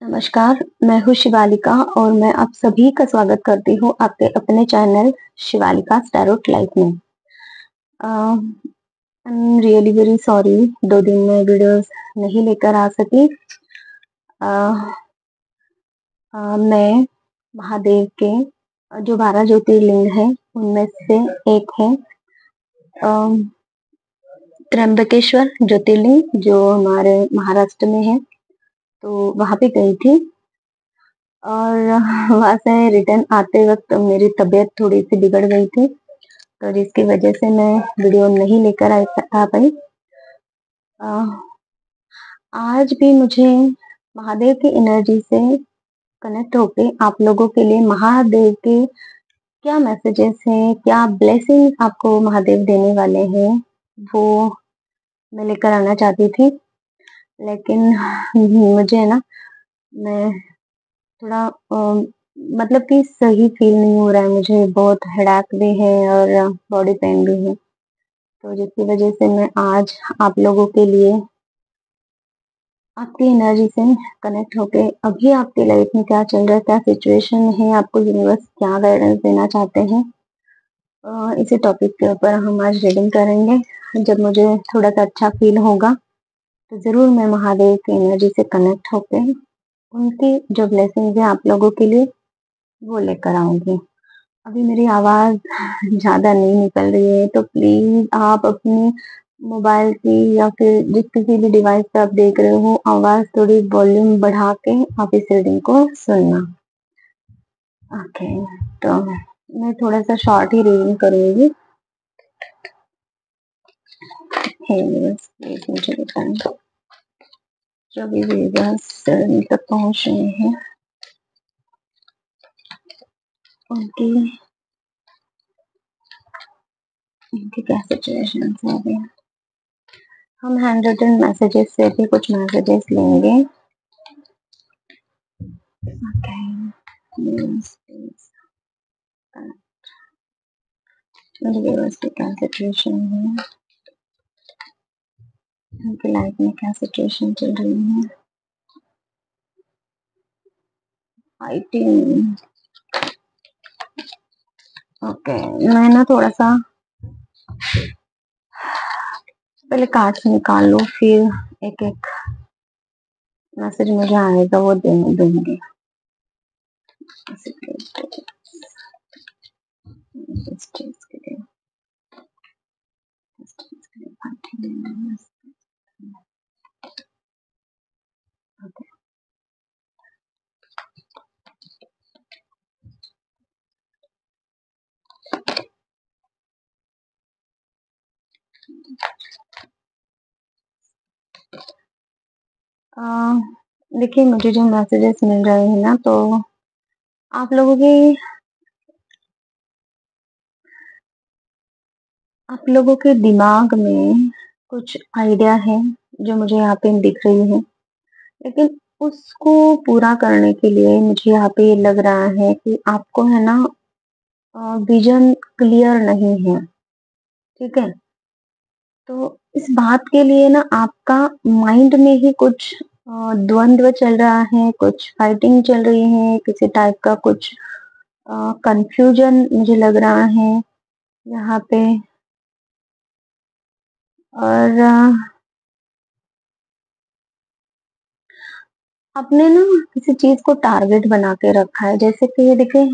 नमस्कार, मैं हूँ शिवालिका और मैं आप सभी का स्वागत करती हूँ आपके अपने चैनल शिवालिका's टैरोट लाइफ में। I am really very sorry 2 दिन में वीडियोस नहीं लेकर आ सकी। अ, मैं महादेव के जो 12 ज्योतिर्लिंग हैं उनमें से एक है त्र्यंबकेश्वर ज्योतिर्लिंग जो हमारे महाराष्ट्र में है, तो वहाँ पे गई थी। और वहाँ से रिटर्न आते वक्त मेरी तबीयत थोड़ी-सी बिगड़ गई थी, तो जिसकी वजह से मैं वीडियो नहीं लेकर आ पाई। अ, आज भी मुझे महादेव की एनर्जी से कनेक्ट होके आप लोगों के लिए महादेव के क्या मैसेजेस हैं, क्या ब्लेसिंग्स आपको महादेव देने वाले हैं, वो मैं लेकर आना चाहती थी। लेकिन मुझे ना मैं थोड़ा मतलब कि सही फ़ील नहीं हो रहा है, मुझे बहुत हेडेक भी है और बॉडी पेन भी है। तो जिसकी वज़ह से मैं आज आप लोगों के लिए आपकी एनर्जी से कनेक्ट होके अभी आपकी लाइफ़ में क्या चल रहा है, क्या सिचुएशन है, आपको यूनिवर्स क्या गाइडेंस देना चाहते हैं, इसी टॉपिक के ऊपर हम आज रीडिंग करेंगे। जब मुझे थोड़ा-सा अच्छा फ़ील होगा, तो ज़रूर मैं महादेव की एनर्जी से कनेक्ट होके उनकी जो ब्लेसिंग्स हैं आप लोगों के लिए, वो लेकर आऊँगी। अभी मेरी आवाज़ ज़्यादा नहीं निकल रही है, तो प्लीज़ आप अपनी मोबाइल की या फिर जिस किसी भी डिवाइस पे आप देख रहे हो, आवाज़ थोड़ी वॉल्यूम बढ़ा के आप इस रीडिंग को सुनना। ओके, तो मैं थोड़ा-सा शॉर्ट ही रीडिंग करूँगी। हे यूनिवर्स प्लीज़ मुझे बताएँ, जो भी व्यूअर्स रीडिंग तक पहुँच रहे हैं, उनकी उनकी क्या सिचुएशंस है अभी। हम हैंड रिटन मैसेजेस से भी कुछ मैसेजेस लेंगे। ओके, यूनिवर्स प्लीज़ मेरे व्यूअर्स की क्या सिचुएशन है, उनकी लाइफ में क्या सिचुएशन चल रही है। फाइटिंग। ओके, मैं ना थोड़ा-सा पहले कार्ड्स निकाल लूँ, फिर एक-एक मैसेज मुझे आएगा वो दूँगी। इस चीज़ के लिए फाइटिंग। ओके। अ, देखिए मुझे जो मैसेजेस मिल रहे हैं ना, तो आप लोगों की आप लोगों के दिमाग में कुछ आइडिया है जो मुझे यहाँ पे दिख रही है, लेकिन उसको पूरा करने के लिए मुझे यहाँ पे ये लग रहा है कि आपको है ना विजन क्लियर नहीं है, ठीक है? तो इस बात के लिए ना आपका माइंड में ही कुछ द्वंद्व चल रहा है, कुछ फाइटिंग चल रही है, किसी टाइप का कुछ कंफ्यूजन मुझे लग रहा है यहाँ पे। और आपने ना किसी चीज को टारगेट बना के रखा है, जैसे कि ये देखिए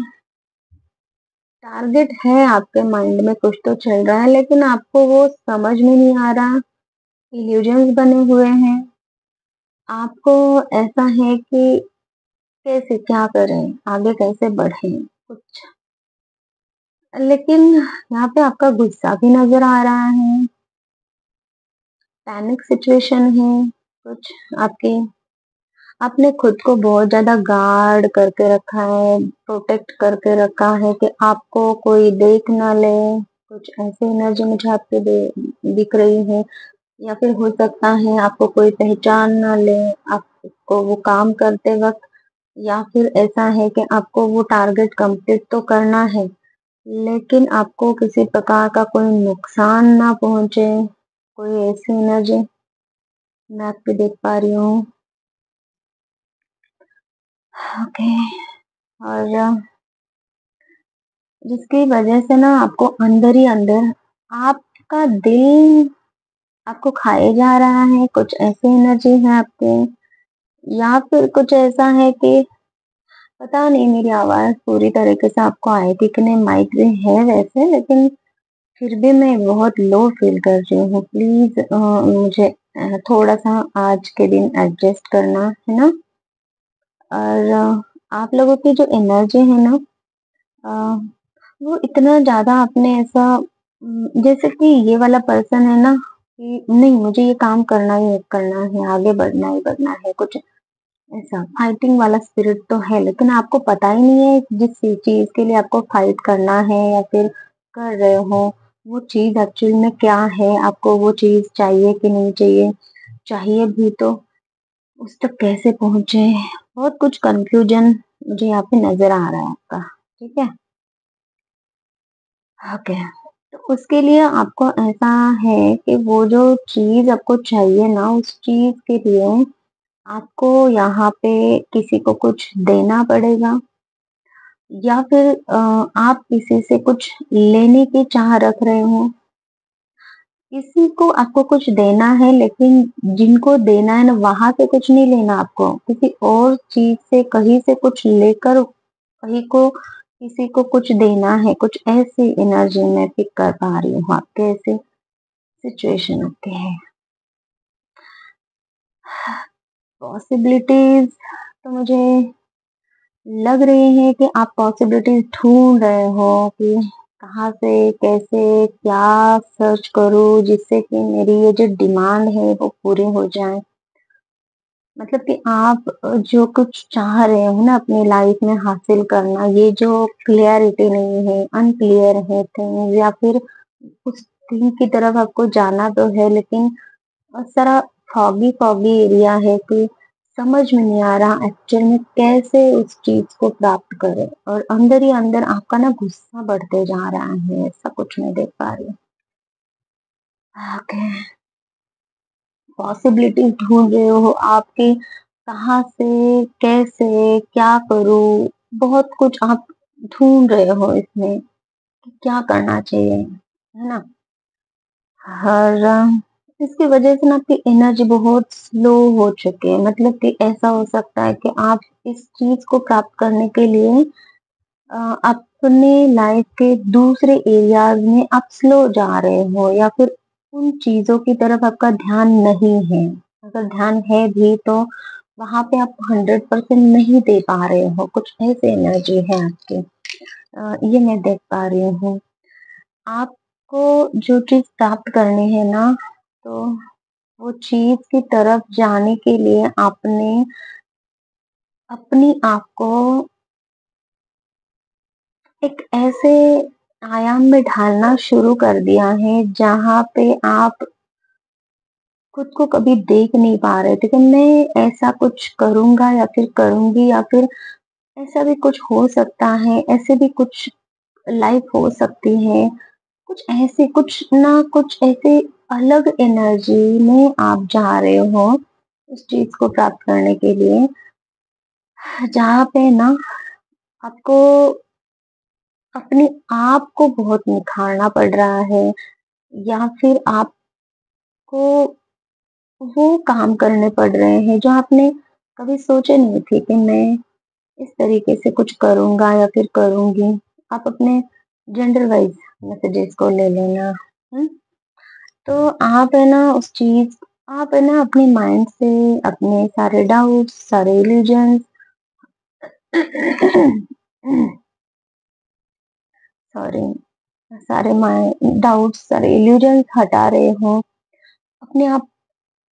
टारगेट है आपके माइंड में, कुछ तो चल रहा है लेकिन आपको वो समझ में नहीं आ रहा। इल्यूजन्स बने हुए हैं, आपको ऐसा है कि कैसे क्या करें, आगे कैसे बढ़ें कुछ, लेकिन यहाँ पे आपका गुस्सा भी नजर आ रहा है, पैनिक सिचुएशन है कुछ आपके। आपने खुद को बहुत ज़्यादा गार्ड करके रखा है, प्रोटेक्ट करके रखा है कि आपको कोई देख ना ले। कुछ ऐसी एनर्जी मुझे आपके दिख रही है, या फिर हो सकता है आपको कोई पहचान ना ले आपको वो काम करते वक्त, या फिर ऐसा है कि आपको वो टारगेट कंप्लीट तो करना है, लेकिन आपको किसी प्रकार का कोई नुकसान ना पहुंचे। कोई ऐसी एनर्जी मैं आपकी देख पा रही हूँ। ओके। और जिसकी वजह से ना आपको अंदर ही अंदर आपका दिल आपको खाए जा रहा है, कुछ ऐसी एनर्जी है आपके, या फिर कुछ ऐसा है कि पता नहीं मेरी आवाज़ पूरी तरीके से आपको आई थी कि नहीं, माइक भी है वैसे, लेकिन फिर भी मैं बहुत लो फ़ील कर रही हूँ। प्लीज़ मुझे थोड़ा-सा आज के दिन एडजस्ट करना, है ना? और आप लोगों की जो एनर्जी है ना, अ, वो इतना ज़्यादा आपने ऐसा जैसे कि ये वाला पर्सन है ना कि नहीं, मुझे ये काम करना है, आगे बढ़ना ही बढ़ना है, कुछ ऐसा फाइटिंग वाला स्पिरिट तो है, लेकिन आपको पता ही नहीं है जिस चीज़ के लिए आपको फाइट करना है या फिर कर रहे हो, वो चीज़ एक्चुअल में क्या है, आपको वो चीज़ चाहिए कि नहीं चाहिए? चाहिए भी तो उस तक कैसे पहुँचे? बहुत कुछ कन्फ्यूजन मुझे यहाँ पे नज़र आ रहा है आपका, ठीक है? ओके। तो उसके लिए आपको ऐसा है कि वो जो चीज़ आपको चाहिए ना, उस चीज़ के लिए आपको यहाँ पे किसी को कुछ देना पड़ेगा, या फिर आप किसी से कुछ लेने की चाह रख रहे हो। किसी को आपको कुछ देना है, लेकिन जिनको देना है ना, वहाँ से कुछ नहीं लेना आपको। किसी और चीज़ से, कहीं से कुछ लेकर कहीं को किसी को कुछ देना है, कुछ ऐसी एनर्जी मैं पिक कर पा रही हूँ आपके, ऐसे सिचुएशन आपके है। पॉसिबिलिटीज़ तो मुझे लग रही है कि आप पॉसिबिलिटीज़ ढूँढ रहे हो कि कहाँ से, कैसे, क्या सर्च करूँ जिससे कि मेरी ये जो डिमांड है वो पूरी हो जाए। मतलब कि आप जो कुछ चाह रहे हो ना अपनी लाइफ में हासिल करना, ये जो क्लैरिटी नहीं है, अनक्लियर है थिंग्स, या फिर उस थिंग की तरफ आपको जाना तो है, लेकिन सारा फॉगी फॉगी एरिया है कि समझ में नहीं आ रहा एक्चुअल में कैसे उस चीज को प्राप्त करें, और अंदर ही अंदर आपका ना गुस्सा बढ़ते जा रहा है, ऐसा कुछ मैं देख पा रही हूँ। ओके। पॉसिबिलिटी ढूंढ रहे हो आपके, कहाँ से, कैसे, क्या करूँ, बहुत कुछ आप ढूंढ रहे हो इसमें कि क्या करना चाहिए, है ना? और इसकी वजह से ना आपकी एनर्जी बहुत स्लो हो चुकी है, मतलब कि ऐसा हो सकता है कि आप इस चीज को प्राप्त करने के लिए अपने लाइफ के दूसरे एरियाज में आप स्लो जा रहे हो, या फिर उन चीजों की तरफ आपका ध्यान नहीं है। अगर ध्यान है भी तो वहां पे आप 100% नहीं दे पा रहे हो, कुछ ऐसी एनर्जी है आपकी। ये मैं देख पा रही हूँ। आपको जो चीज़ प्राप्त करनी है ना, तो वो चीज़ की तरफ जाने के लिए आपने अपनी आप को एक ऐसे आयाम में ढालना शुरू कर दिया है, जहाँ पे आप खुद को कभी देख नहीं पा रहे थे कि मैं ऐसा कुछ करूँगा या फिर करूँगी, या फिर ऐसा भी कुछ हो सकता है, ऐसे भी कुछ लाइफ हो सकती है। कुछ ऐसे, कुछ ना कुछ ऐसे अलग एनर्जी में आप जा रहे हो उस चीज को प्राप्त करने के लिए, जहाँ पे ना आपको अपने आप को बहुत निखारना पड़ रहा है, या फिर आपको वो काम करने पड़ रहे हैं जो आपने कभी सोचे नहीं थे कि मैं इस तरीके से कुछ करूंगा या फिर करूंगी। आप अपने जेंडर वाइज मैसेजेस को ले लेना। हम्म? तो आप है ना उस चीज आप है ना अपने माइंड से अपने सारे डाउट्स, सारे इल्यूजन्स सॉरी, सारे डाउट्स, सारे इल्यूजन्स हटा रहे हो, अपने आप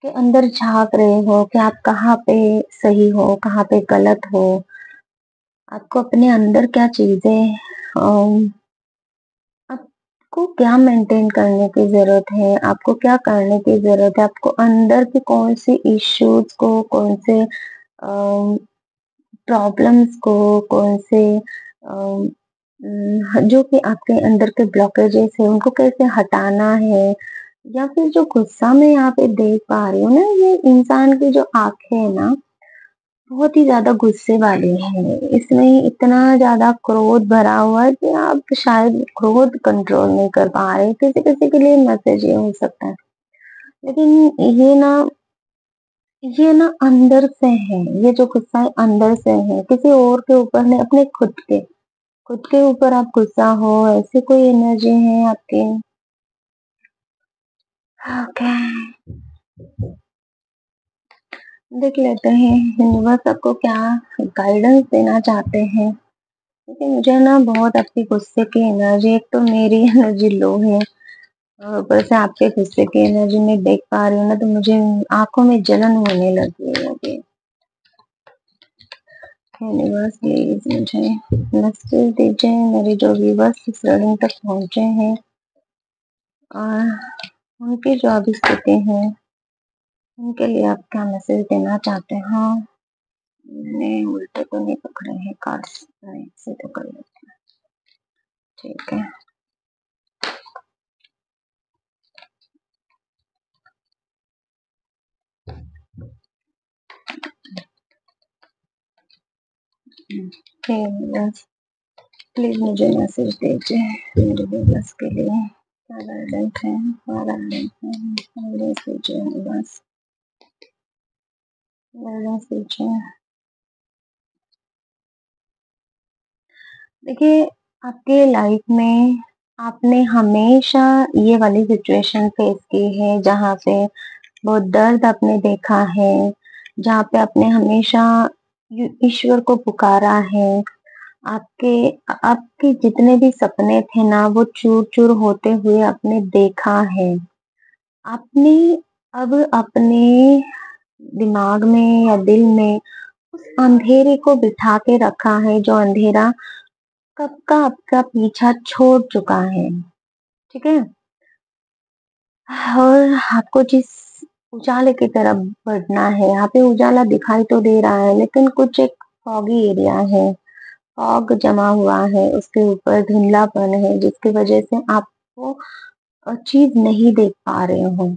के अंदर झांक रहे हो कि आप कहाँ पे सही हो, कहाँ पे गलत हो, आपको अपने अंदर क्या चीजें, आपको क्या मेंटेन करने की ज़रूरत है, आपको क्या करने की ज़रूरत है, आपको अंदर के कौन से इश्यूज़ को, कौन से प्रॉब्लम्स को, कौन से जो कि आपके अंदर के ब्लॉकेजेस हैं, उनको कैसे हटाना है, या फिर जो गुस्सा मैं यहाँ पे देख पा रही हूँ ना, ये इंसान की जो आँखें हैं ना, बहुत ही ज़्यादा गुस्से वाले हैं। इसमें इतना ज़्यादा क्रोध भरा हुआ है कि आप शायद क्रोध कंट्रोल नहीं कर पा रहे। किसी-किसी के लिए मैसेज ये हो सकता है। लेकिन ये ना अंदर से है, ये जो गुस्सा है अंदर से है, किसी और के ऊपर नहीं, अपने खुद के ऊपर आप गुस्सा हो, ऐसी कोई एनर्जी है आपकी। ओके, देख लेते हैं यूनिवर्स आपको क्या गाइडेंस देना चाहते हैं। क्योंकि मुझे ना बहुत आपके गुस्से की एनर्जी, एक तो मेरी एनर्जी लो है और ऊपर से आपके गुस्से की एनर्जी मैं देख पा रही हूँ ना, तो मुझे आँखों में जलन होने लगी है अभी। यूनिवर्स प्लीज मुझे मैसेज दीजिए, मेरे जो व्यूवर्स इस रीडिंग तक पहुँचे हैं और उनकी जो अभी स्थिति है, उनके लिए आप क्या मैसेज देना चाहते हो? मैंने उल्टे तो नहीं पकड़े हैं कार्ड्स, नहीं सीधे कर लेते हैं। ठीक है, बस प्लीज मुझे मैसेज दीजिए मेरे व्यूवर्स के लिए। क्या गाइडेंस है, क्या गाइडेंस है, गाइडेंस दीजिए बस, गाइडेंस दीजिए। देखिए, आपके लाइफ में आपने हमेशा ये वाली सिचुएशन फेस की है जहाँ पे बहुत दर्द आपने देखा है, जहाँ पे आपने हमेशा ईश्वर को पुकारा है। आपके आपके जितने भी सपने थे ना, वो चूर-चूर होते हुए आपने देखा है। आपने अब अपने दिमाग में या दिल में उस अंधेरे को बिठा के रखा है, जो अंधेरा कब का आपका पीछा छोड़ चुका है, ठीक है? और आपको जिस उजाले की तरफ बढ़ना है, यहाँ पे उजाला दिखाई तो दे रहा है, लेकिन कुछ एक फॉगी एरिया है, फॉग जमा हुआ है, उसके ऊपर धुंधलापन है, जिसकी वजह से आप वो चीज़ नहीं देख पा रहे हो।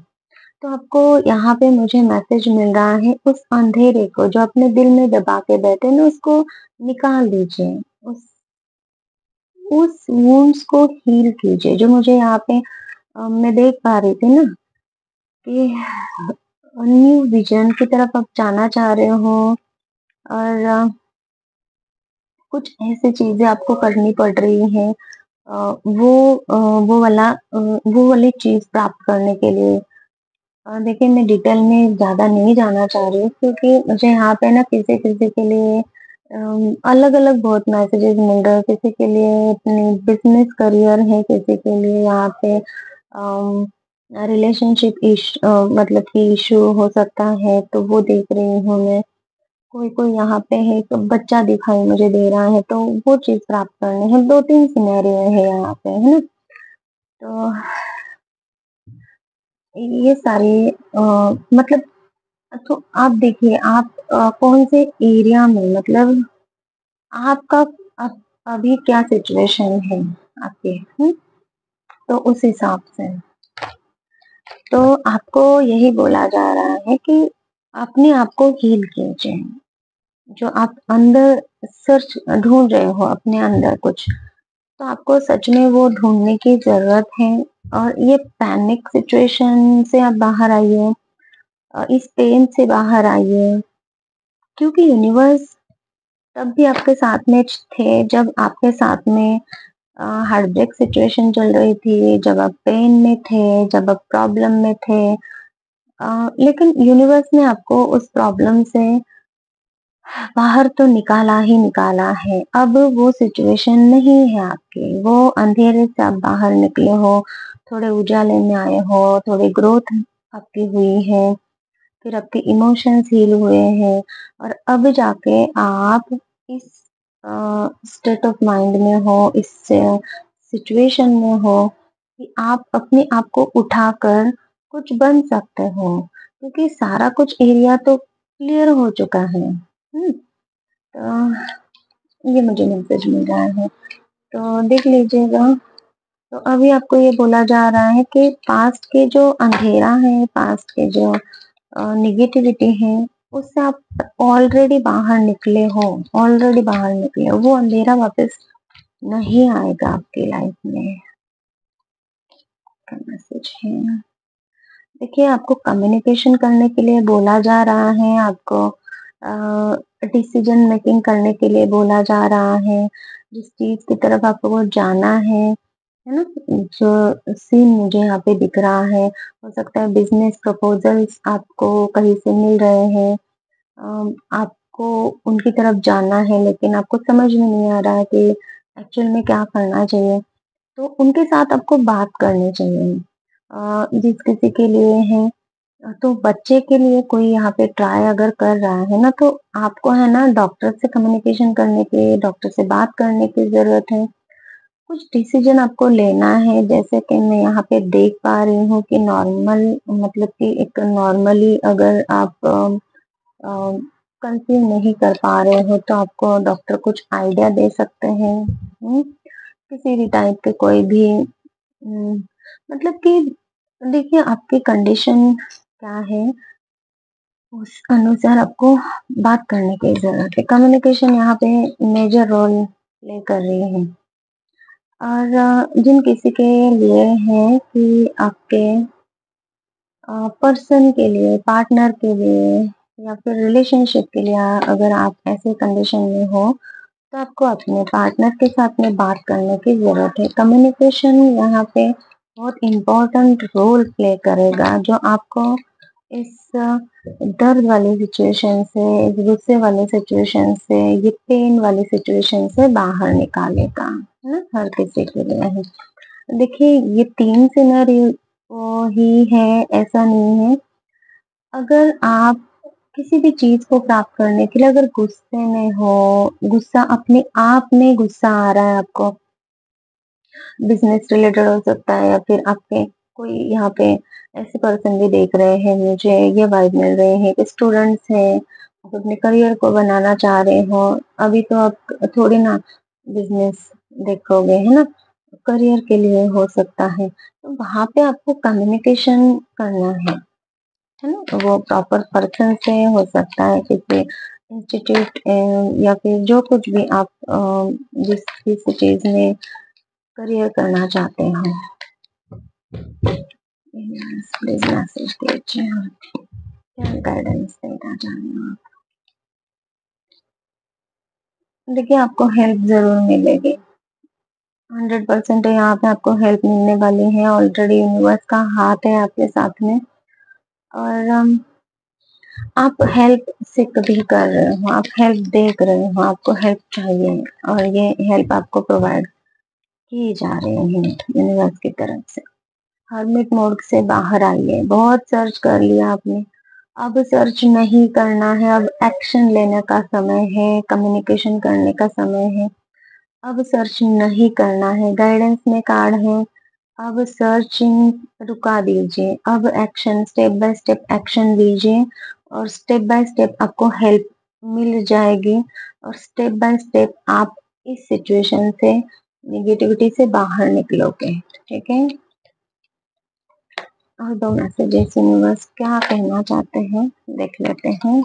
तो आपको यहाँ पे मुझे मैसेज मिल रहा है, उस अंधेरे को जो अपने दिल में दबा के बैठे ना, उसको निकाल दीजिए। उस वुंड्स को हील कीजिए। जो मुझे यहाँ पे मैं देख पा रही थी ना कि न्यू विजन की तरफ आप जाना चाह रहे हो और कुछ ऐसी चीज़ें आपको करनी पड़ रही हैं वो वाली चीज़ प्राप्त करने के लिए। देखिए, मैं डिटेल में ज़्यादा नहीं जाना चाह रही हूँ, क्योंकि मुझे यहाँ पे ना किसी-किसी के लिए अलग-अलग बहुत मैसेजेस मिल रहे हैं। किसी के लिए अपनी बिज़नेस करियर है, किसी के लिए यहाँ पे रिलेशनशिप मतलब कि इश्यू हो सकता है, तो वो देख रही हूँ मैं। कोई-कोई यहाँ पे है, एक बच्चा दिखाई मुझे दे रहा है, तो वो चीज़ प्राप्त करनी है। 2-3 सिनेरियो है यहाँ पे, है ना? तो ये सारे मतलब, तो आप देखिए, आप कौन से एरिया में, मतलब आपका अब अभी क्या सिचुएशन है आपके, तो उस हिसाब से तो आपको यही बोला जा रहा है कि अपने आप को हील कीजिए। जो आप अंदर सर्च ढूंढ रहे हो अपने अंदर कुछ, तो आपको सच में वो ढूंढने की जरूरत है। और ये पैनिक सिचुएशन से आप बाहर आइए, इस पेन से बाहर आइए, क्योंकि यूनिवर्स तब भी आपके साथ में थे जब आपके साथ में हार्ट ब्रेक सिचुएशन चल रही थी, जब आप पेन में थे, जब आप प्रॉब्लम में थे। लेकिन यूनिवर्स ने आपको उस प्रॉब्लम से बाहर तो निकाला ही निकाला है। अब वो सिचुएशन नहीं है आपकी, वो अंधेरे से आप बाहर निकले हो, थोड़े उजाले में आए हो, थोड़ी ग्रोथ आपकी हुई है, फिर आपके इमोशंस हील हुए हैं और अब जाके आप इस स्टेट ऑफ माइंड में हो, इस सिचुएशन में हो कि आप अपने आप को उठाकर कुछ बन सकते हो, क्योंकि सारा कुछ एरिया तो क्लियर हो चुका है। तो ये मुझे मैसेज मिल रहा है, तो देख लीजिएगा। तो अभी आपको ये बोला जा रहा है कि पास्ट के जो अंधेरा है, पास्ट के जो नेगेटिविटी है, उससे आप ऑलरेडी बाहर निकले हो, वो अंधेरा वापस नहीं आएगा आपकी लाइफ में। मैसेज है, देखिए आपको कम्युनिकेशन करने के लिए बोला जा रहा है, आपको डिसीजन मेकिंग करने के लिए बोला जा रहा है, जिस चीज की तरफ आपको जाना है ना? जो सीन मुझे यहाँ पे दिख रहा है, हो सकता है बिजनेस प्रपोजल्स आपको कहीं से मिल रहे हैं, आपको उनकी तरफ जाना है, लेकिन आपको समझ में नहीं आ रहा है कि एक्चुअल में क्या करना चाहिए। तो उनके साथ आपको बात करनी चाहिए। जिस किसी के लिए है, तो बच्चे के लिए कोई यहाँ पे ट्राई अगर कर रहा है ना, तो आपको है ना डॉक्टर से कम्युनिकेशन करने की, डॉक्टर से बात करने की जरूरत है। कुछ डिसीजन आपको लेना है, जैसे कि मैं यहाँ पे देख पा रही हूँ कि नॉर्मल, मतलब कि एक नॉर्मली अगर आप कंसीव नहीं कर पा रहे हो, तो आपको डॉक्टर कुछ आइडिया दे सकते हैं। किसी भी टाइप के कोई भी, मतलब कि देखिए आपकी कंडीशन क्या है, उस अनुसार आपको बात करने की जरूरत है। कम्युनिकेशन यहाँ पे मेजर रोल प्ले कर रही है। और जिन किसी के लिए है कि आपके पर्सन के लिए, पार्टनर के लिए, या फिर रिलेशनशिप के लिए, अगर आप ऐसे कंडीशन में हो, तो आपको अपने पार्टनर के साथ में बात करने की जरूरत है। कम्युनिकेशन यहाँ पे बहुत इम्पोर्टेंट रोल प्ले करेगा, जो आपको इस दर्द वाली सिचुएशन से, इस गुस्से वाली सिचुएशन से, ये पेन वाली सिचुएशन से बाहर निकालेगा, है ना? हर किसी के लिए है। देखिए ये 3 सिनेरियो ही है, ऐसा नहीं है। अगर आप किसी भी चीज को प्राप्त करने के लिए अगर गुस्से में हो, गुस्सा अपने आप में गुस्सा आ रहा है आपको, बिजनेस रिलेटेड हो सकता है, या फिर आपके कोई यहाँ पे ऐसे पर्सन भी देख रहे हैं, मुझे ये वाइब मिल रहे हैं कि स्टूडेंट्स हैं, आप अपने करियर को बनाना चाह रहे हो, अभी तो आप थोड़ी ना बिजनेस देखोगे, है ना? करियर के लिए हो सकता है, तो वहां पे आपको कम्युनिकेशन करना है ना? तो वो प्रॉपर पर्सन से हो सकता है, किसी इंस्टीट्यूट, या फिर जो कुछ भी आप जिस किसी चीज में करियर करना चाहते हो। प्लीज मैसेज दीजिए, क्या गाइडेंस देना चाह रहे हो आप? देखिए आपको हेल्प जरूर मिलेगी, 100% यहाँ पे आपको हेल्प मिलने वाली है। ऑलरेडी यूनिवर्स का हाथ है आपके साथ में, और आप हेल्प सीख भी कर रहे हो, आप हेल्प देख रहे हो, आपको हेल्प चाहिए, और ये हेल्प आपको प्रोवाइड की जा रही है यूनिवर्स की तरफ से। हर्मिट मोड से बाहर आइए, बहुत सर्च कर लिया आपने, अब सर्च नहीं करना है, अब एक्शन लेने का समय है, कम्युनिकेशन करने का समय है। अब सर्च नहीं करना है, गाइडेंस में कार्ड है, अब सर्चिंग रुका दीजिए, अब action, step by step action लीजिए, और स्टेप बाय स्टेप आपको हेल्प मिल जाएगी, और स्टेप बाय स्टेप आप इस सिचुएशन से, नेगेटिविटी से बाहर निकलोगे। ठीक है? और 2 मैसेजेस यूनिवर्स क्या कहना चाहते हैं देख लेते हैं।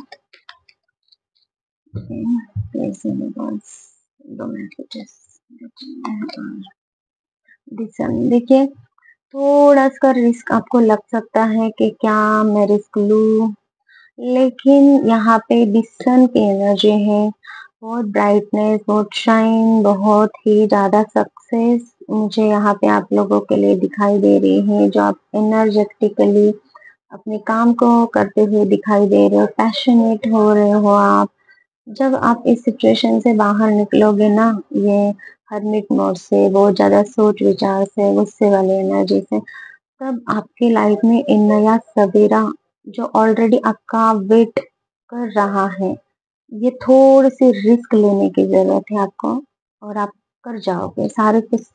प्लीज यूनिवर्स, 2 मैसेजेस देखिए, थोड़ा सा रिस्क आपको लग सकता है कि क्या मैं रिस्क लूं, लेकिन यहाँ पे डिसीजन की एनर्जी है, बहुत ब्राइटनेस, बहुत शाइन, बहुत ही ज्यादा सक्सेस मुझे यहाँ पे आप लोगों के लिए दिखाई दे रही है, जो आप एनर्जेटिकली अपने काम को करते हुए दिखाई दे रहे हो, पैशनेट हो रहे हो आप। जब आप इस सिचुएशन से बाहर निकलोगे ना, ये हर्मिट मोड से, बहुत ज्यादा सोच विचार से, गुस्से वाली एनर्जी से, तब आपकी लाइफ में एक नया सवेरा जो ऑलरेडी आपका वेट कर रहा है, ये थोड़ी सी रिस्क लेने की जरूरत है आपको, और आप कर जाओगे, सारे कुछ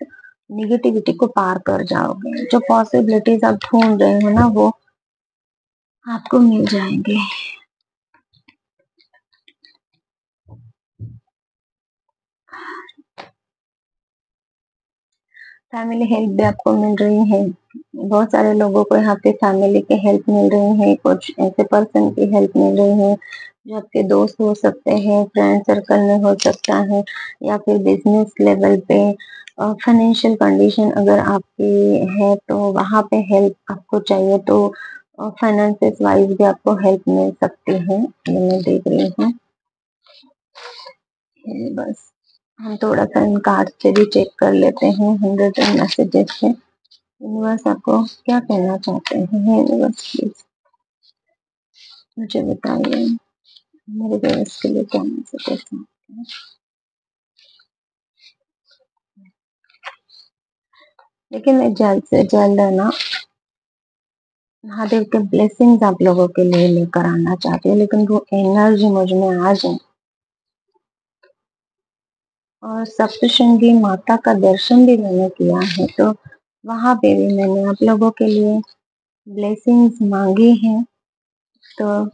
निगेटिविटी को पार कर जाओगे। जो पॉसिबिलिटीज आप ढूंढ रहे हो ना, वो आपको मिल जाएंगे। फैमिली हेल्प भी आपको मिल रही है। बहुत सारे लोगों को यहाँ पे फैमिली की हेल्प मिल रही है, कुछ ऐसे पर्सन की हेल्प मिल रही है जो आपके दोस्त हो सकते हैं, फ्रेंड सर्कल में हो सकता है, या फिर बिजनेस लेवल पे फाइनेंशियल कंडीशन अगर आपकी है तो वहाँ पे हेल्प आपको चाहिए तो फाइनेंसेस वाइज भी आपको हेल्प मिल सकती है, ये मैं देख रही हूँ। ये बस हम थोड़ा सा इन कार्ड से भी चेक कर लेते हैं 100 मैसेजेस से। यूनिवर्स आपको क्या कहना चाहते हैं? यूनिवर्स प्लीज मुझे बताइए मेरे व्यूअर्स के लिए क्या मैसेजेस हैं। लेकिन मैं जल्द से जल्द है ना महादेव के ब्लेसिंग्स आप लोगों के लिए लेकर आना चाहती हूँ, लेकिन वो एनर्जी मुझ में आ जाए और सप्तशृंगी माता का दर्शन भी मैंने किया है, तो वहां पे भी मैंने आप लोगों के लिए ब्लेसिंग्स मांगी हैं। तो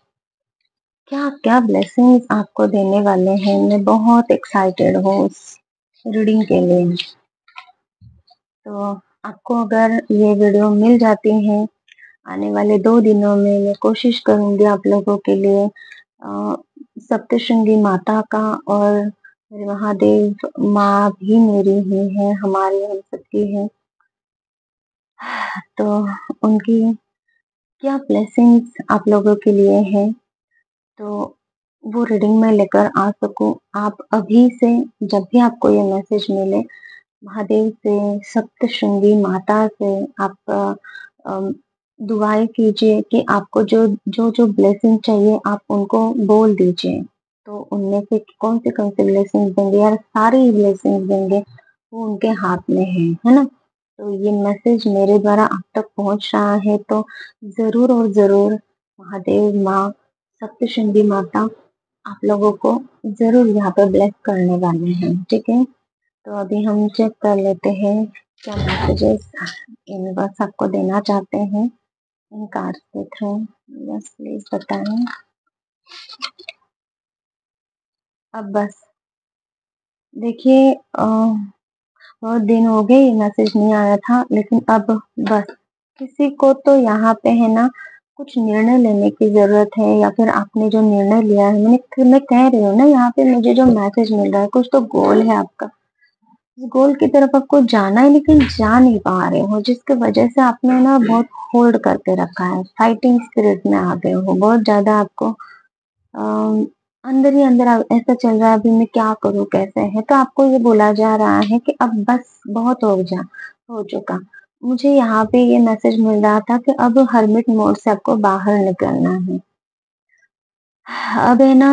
क्या क्या ब्लेसिंग्स आपको देने वाले हैं, मैं बहुत एक्साइटेड हूँ उस रीडिंग के लिए। तो आपको अगर ये वीडियो मिल जाती है आने वाले 2 दिनों में, मैं कोशिश करूंगी आप लोगों के लिए सप्तशृंगी माता का और मेरे महादेव माँ भी मेरी ही है, हमारी हम सबकी है, तो उनकी क्या ब्लेसिंग्स आप लोगों के लिए है तो वो रीडिंग में लेकर आ सकूं। आप अभी से जब भी आपको ये मैसेज मिले महादेव से, सप्तशृंगी माता से आप दुआएं कीजिए कि आपको जो जो जो ब्लेसिंग चाहिए आप उनको बोल दीजिए, तो उनमें से कौन से ब्लेसिंग देंगे या सारी ब्लेसिंग देंगे वो उनके हाथ में है ना। तो ये मैसेज मेरे द्वारा आप तक पहुंच रहा है तो जरूर और जरूर महादेव माँ सप्तशृंगी माता आप लोगों को जरूर यहाँ पे ब्लेस करने वाले हैं, ठीक है। तो अभी हम चेक कर लेते हैं क्या मैसेजेस यूनिवर्स आपको देना चाहते हैं इन कार्ड्स के थ्रू। बस प्लीज बताएं। अब बस देखिए बहुत दिन हो गए ये मैसेज नहीं आया था, लेकिन अब बस किसी को तो यहाँ पे है ना कुछ निर्णय लेने की जरूरत है, या फिर आपने जो निर्णय लिया है, मैं कह रही हूँ ना यहाँ पे मुझे जो मैसेज मिल रहा है कुछ तो गोल है आपका, उस गोल की तरफ आपको जाना है लेकिन जा नहीं पा रहे हो, जिसकी वजह से आपने ना बहुत होल्ड करके रखा है, फाइटिंग स्पिरिट में आ गए हो बहुत ज्यादा। आपको अंदर ही अंदर ऐसा चल रहा है अभी मैं क्या करूं कैसे है, तो आपको ये बोला जा रहा है कि अब बस बहुत हो चुका। मुझे यहाँ पे ये मैसेज मिल रहा था कि अब हर्मिट मोड से आपको बाहर निकलना है। अब है ना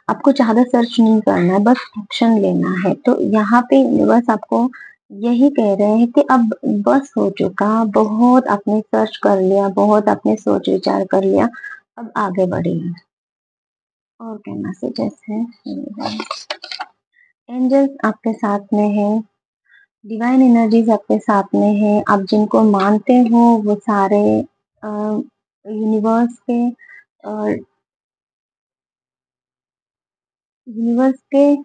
आपको ज्यादा सर्च नहीं करना है, बस एक्शन लेना है। तो यहाँ पे यूनिवर्स आपको यही कह रहे हैं कि अब बस हो चुका, बहुत आपने सर्च कर लिया, बहुत आपने सोच विचार कर लिया, अब आगे बढ़िए। और क्या मैसेजेस है? एंजल्स आपके साथ में है, डिवाइन एनर्जीज आपके साथ में है, आप जिनको मानते हो वो सारे यूनिवर्स के यूनिवर्स के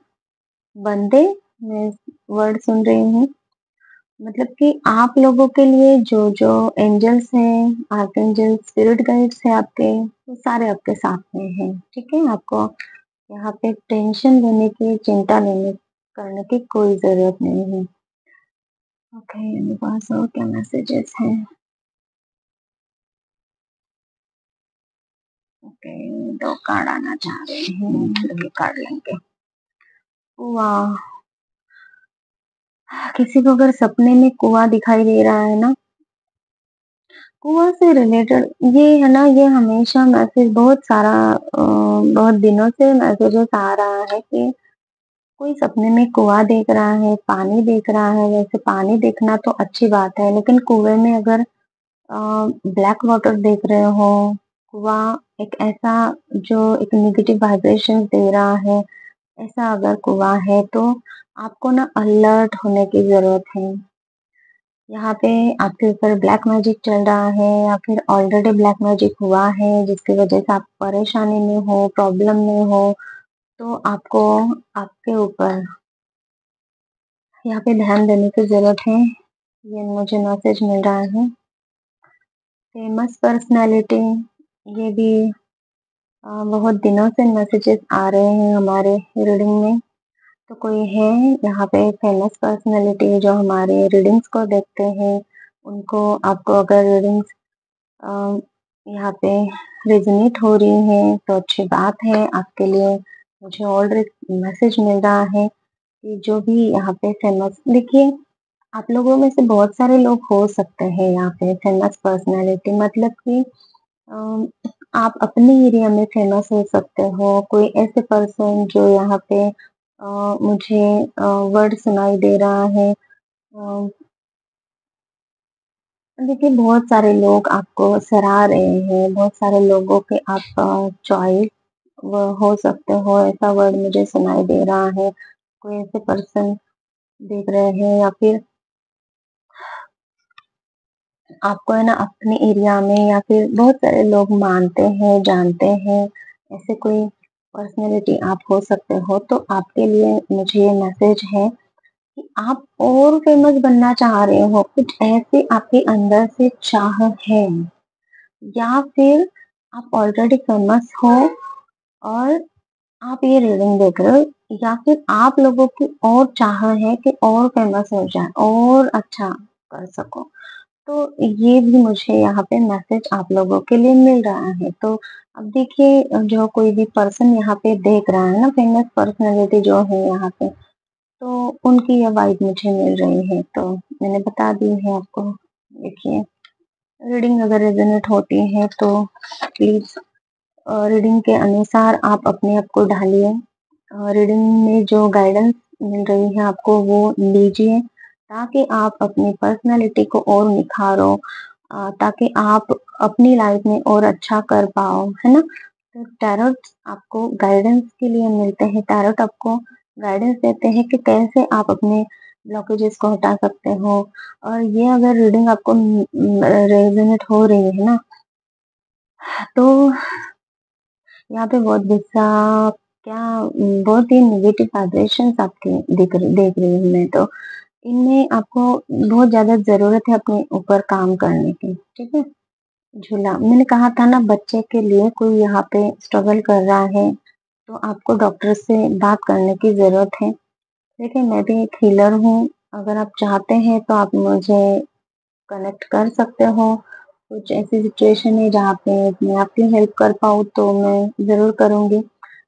बंदे, मैं वर्ड सुन रही हूँ, मतलब कि आप लोगों के लिए जो जो एंजल्स हैं, आर्कएंजल, स्पिरिट गाइड्स है आपके, वो सारे आपके साथ में हैं, ठीक है। आपको यहाँ पे टेंशन लेने की, चिंता लेने करने की कोई जरूरत नहीं है। ओके मेरे पास और क्या मैसेजेस हैं? ओके 2 कार्ड आना चाह रहे हैं, 2 कार्ड लेंगे। वाह, किसी को अगर सपने में कुआं दिखाई दे रहा है ना, कुआं से रिलेटेड ये है ना, ये हमेशा मैसेज बहुत सारा बहुत दिनों से मैसेजेस आ रहा है कि कोई सपने में कुआं देख रहा है, पानी देख रहा है। वैसे पानी देखना तो अच्छी बात है, लेकिन कुएं में अगर ब्लैक वाटर देख रहे हो, कुआं एक ऐसा जो एक नेगेटिव वाइब्रेशन दे रहा है, ऐसा अगर कुआं है तो आपको ना अलर्ट होने की जरूरत है। यहाँ पे आपके ऊपर ब्लैक मैजिक चल रहा है या फिर ऑलरेडी ब्लैक मैजिक हुआ है जिसकी वजह से आप परेशानी में हो, प्रॉब्लम में हो, तो आपको आपके ऊपर यहाँ पे ध्यान देने की ज़रूरत है। ये मुझे मैसेज मिल रहा है। फेमस पर्सनैलिटी, ये भी बहुत दिनों से मैसेजेस आ रहे हैं हमारे रीडिंग में। तो कोई है यहाँ पे फेमस पर्सनैलिटी जो हमारे रीडिंग्स को देखते हैं, उनको आपको अगर रीडिंग्स अ, यहाँ पे रेज़ोनेट हो रही हैं तो अच्छी बात है आपके लिए। मुझे ऑलरेडी मैसेज मिल रहा है कि जो भी यहाँ पे फेमस, देखिए आप लोगों में से बहुत सारे लोग हो सकते हैं यहाँ पे फेमस पर्सनैलिटी, मतलब कि अम, आप अपने एरिया में फेमस हो सकते हो। कोई ऐसे पर्सन जो यहाँ पे मुझे वर्ड सुनाई दे रहा है। देखिए बहुत सारे लोग आपको सराह रहे हैं, बहुत सारे लोगों के आप चॉइस वो हो सकते हो, ऐसा वर्ड मुझे सुनाई दे रहा है। कोई ऐसे पर्सन देख रहे हैं या फिर आपको है ना अपने एरिया में या फिर बहुत सारे लोग मानते हैं, जानते हैं, ऐसे कोई पर्सनैलिटी आप हो सकते हो। तो आपके लिए मुझे ये मैसेज है कि आप और फेमस बनना चाह रहे हो, कुछ ऐसे आपके अंदर से चाह है, या फिर आप ऑलरेडी फेमस हो और आप ये रीडिंग देख रहे हो, या फिर आप लोगों की और चाह है कि और फेमस हो जाए और अच्छा कर सको। तो ये भी मुझे यहाँ पे मैसेज आप लोगों के लिए मिल रहा है। तो अब देखिए जो कोई भी पर्सन यहाँ पे देख रहा है ना, फेमस पर्सनैलिटी जो है यहाँ पे, तो उनकी ये वाइब मुझे मिल रही है, तो मैंने बता दी है आपको। देखिए रीडिंग अगर रेजोनेट होती है तो प्लीज रीडिंग के अनुसार आप अपने आप को ढालिए। रीडिंग में जो गाइडेंस मिल रही है आपको वो लीजिए, ताकि आप अपनी पर्सनालिटी को और निखारो, ताकि आप अपनी लाइफ में और अच्छा कर पाओ, है ना। तो टैरोट आपको गाइडेंस के लिए मिलते हैं। टैरोट आपको गाइडेंस देते हैं कि कैसे आप अपने ब्लॉकेजेस को हटा सकते हो। और ये अगर रीडिंग आपको रेजोनेट हो रही है ना, तो यहाँ पे बहुत गुस्सा, क्या बहुत ही नेगेटिव वाइब्रेशंस आपके देख रही हूँ मैं। तो इनमें आपको बहुत ज़्यादा ज़रूरत है अपने ऊपर काम करने की, ठीक है? झूला, मैंने कहा था ना बच्चे के लिए कोई यहाँ पे स्ट्रगल कर रहा है, तो आपको डॉक्टर से बात करने की ज़रूरत है। देखिए मैं भी एक हीलर हूँ, अगर आप चाहते हैं तो आप मुझे कनेक्ट कर सकते हो। कुछ ऐसी सिचुएशन है जहाँ पे मैं आपकी हेल्प कर पाऊँ तो मैं ज़रूर करूँगी।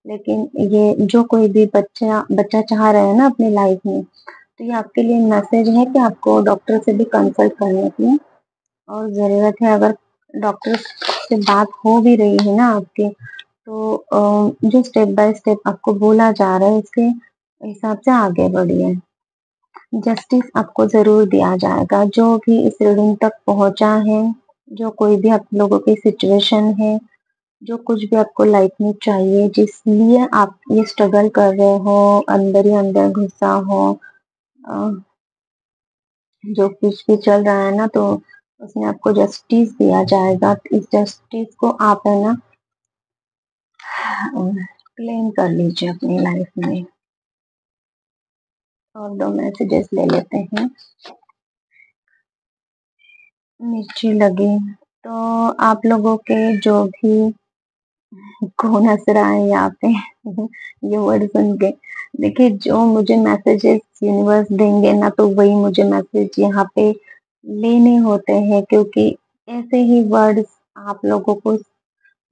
लेकिन ये जो कोई भी बच्चा बच्चा चाह रहा है ना अपनी लाइफ में, तो ये आपके लिए मैसेज है कि आपको डॉक्टर से भी कंसल्ट करने की और ज़रूरत है। अगर डॉक्टर से बात हो भी रही है ना आपकी, तो जो स्टेप बाय स्टेप आपको बोला जा रहा है उसके हिसाब से आगे बढ़िए। जस्टिस आपको ज़रूर दिया जाएगा। जो भी इस रीडिंग तक पहुँचा है, जो कोई भी आप लोगों की सिचुएशन है, जो कुछ भी आपको लाइफ में चाहिए, जिस लिए आप ये स्ट्रगल कर रहे हो, अंदर ही अंदर घुसा हो, अ, जो कुछ भी चल रहा है ना, तो उसमें आपको जस्टिस दिया जाएगा। इस जस्टिस को आप है ना क्लेम कर लीजिए अपनी लाइफ में। और 2 मैसेजेस ले लेते हैं। मिर्ची लगी, तो आप लोगों के जो भी कौन हँस रहा है यहाँ पे ये वर्ड सुन के। देखिए जो मुझे मैसेजेस यूनिवर्स देंगे ना, तो वही मुझे मैसेज यहाँ पे लेने होते हैं, क्योंकि ऐसे ही वर्ड्स आप लोगों को,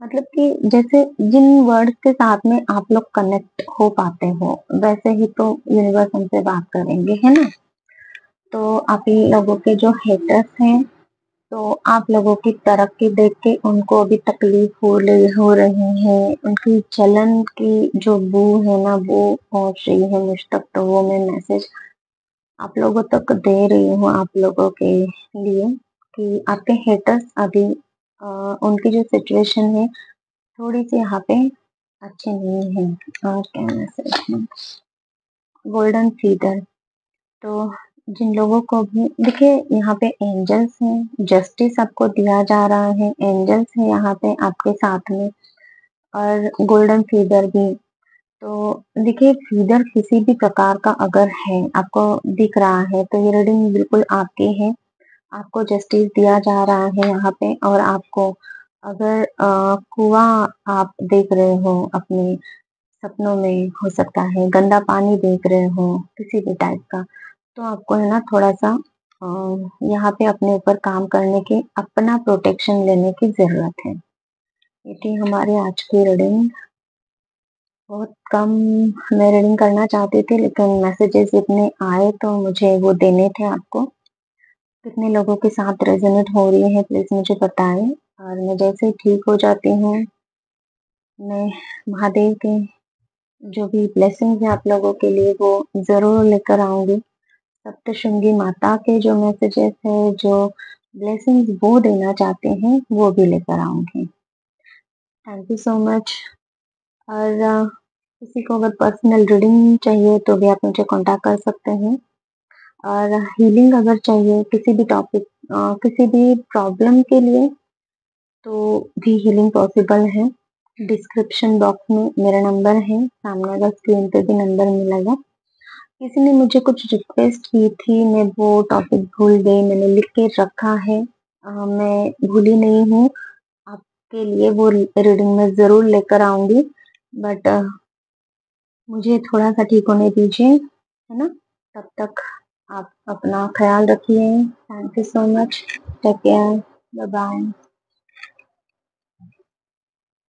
मतलब कि जैसे जिन वर्ड्स के साथ में आप लोग कनेक्ट हो पाते हो, वैसे ही तो यूनिवर्स हमसे बात करेंगे, है ना। तो आप ही लोगों के जो हेटर्स हैं, तो आप लोगों की तरक्की देख के उनको अभी तकलीफ हो रही है, उनकी जलन की जो बू है ना वो पहुंच रही है मुझ तक, तो वो मैं मैसेज आप लोगों तक दे रही हूँ आप लोगों के लिए कि आपके हेटर्स अभी उनकी जो सिचुएशन है थोड़ी सी यहाँ पे अच्छी नहीं है। और क्या मैसेज है, गोल्डन फीडर, तो जिन लोगों को भी देखिए यहाँ पे एंजल्स हैं, जस्टिस आपको दिया जा रहा है, एंजल्स हैं यहाँ पे आपके साथ में, और गोल्डन फीवर भी। तो देखिए, फ़ीवर किसी भी प्रकार का अगर है, आपको दिख रहा है, तो ये रीडिंग बिल्कुल आपकी है। आपको जस्टिस दिया जा रहा है यहाँ पे, और आपको अगर कुआँ आप देख रहे हो अपने सपनों में, हो सकता है गंदा पानी देख रहे हो किसी भी टाइप का, तो आपको है ना थोड़ा-सा यहाँ पे अपने ऊपर काम करने की, अपना प्रोटेक्शन लेने की ज़रूरत है। ये थी हमारी आज की रीडिंग। बहुत कम मैं रीडिंग करना चाहती थी, लेकिन मैसेजेस इतने आए तो मुझे वो देने थे आपको। कितने लोगों के साथ रेज़ोनेट हो रही है प्लीज़ मुझे बताएँ, और मैं जैसे ही ठीक हो जाती हूँ, मैं महादेव के जो भी ब्लेसिंग्स हैं आप लोगों के लिए वो ज़रूर लेकर आऊँगी। सप्तशृंगी माता के जो मैसेजेस हैं, जो ब्लेसिंग्स वो देना चाहते हैं, वो भी लेकर आऊँगी। Thank you so much. और किसी को अगर पर्सनल रीडिंग चाहिए तो भी आप मुझे कॉन्टैक्ट कर सकते हैं, और हीलिंग अगर चाहिए किसी भी टॉपिक, किसी भी प्रॉब्लम के लिए, तो भी हीलिंग पॉसिबल है। डिस्क्रिप्शन बॉक्स में मेरा नंबर है, सामने अगर स्क्रीन पे भी नंबर मिलेगा। किसी ने मुझे कुछ रिक्वेस्ट की थी, मैं वो टॉपिक भूल गई, मैंने लिख के रखा है। मैं भूली नहीं हूँ, आपके लिए वो रीडिंग मैं ज़रूर लेकर आऊँगी, बट मुझे थोड़ा-सा ठीक होने दीजिए, है ना? तब तक आप अपना ख़्याल रखिए। Thank you so much. Take care. Bye-bye.